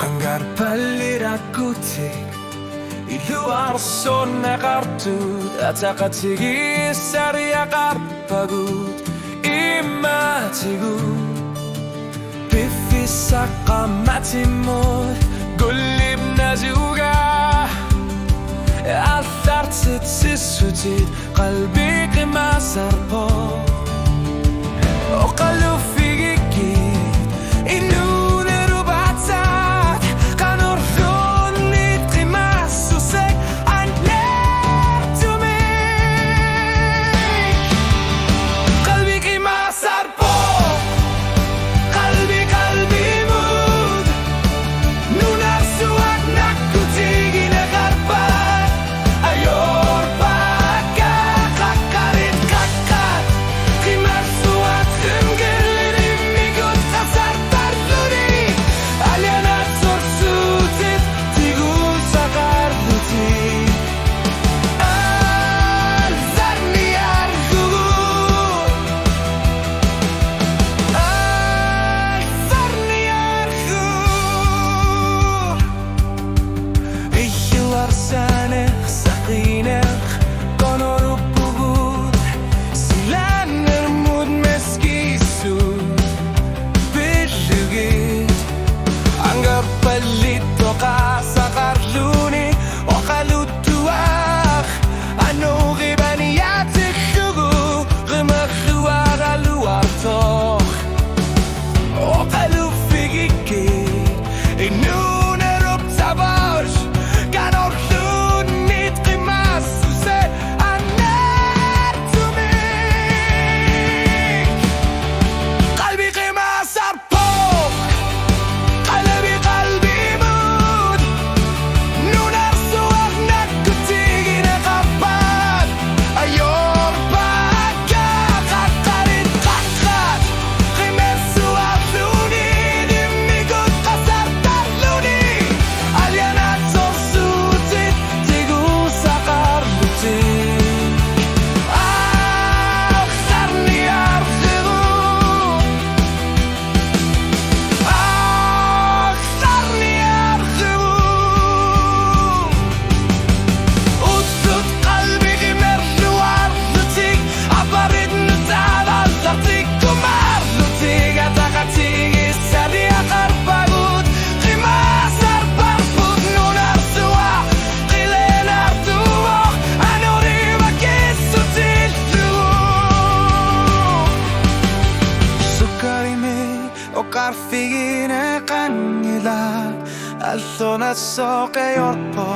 Hangar pallirakutik iluarson nakartut ataqatigi sariaqarpagut imatigut bifisaqamatimut gullibna zuga أثرت تسوتي قلبي قما سربو وقلو فيك إنو نربعتات كانوا رفوني قما سوسك عن ليرتمي قلبي قما سربو قلبي مود نونا سوات نكو تيجي نغربا Figine kanila althona soqe yorpo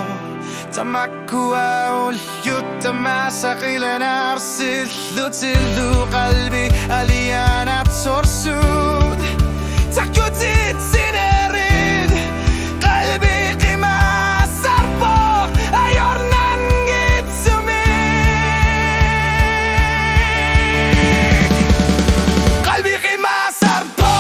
tamakua ulyutta masaqilana arsillu tillu qalbi aliyana tsorsud takutit sinerid qalbi qima sarpo ayornan gitsumi qalbi qima sarpo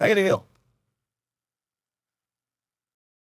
I gotta go.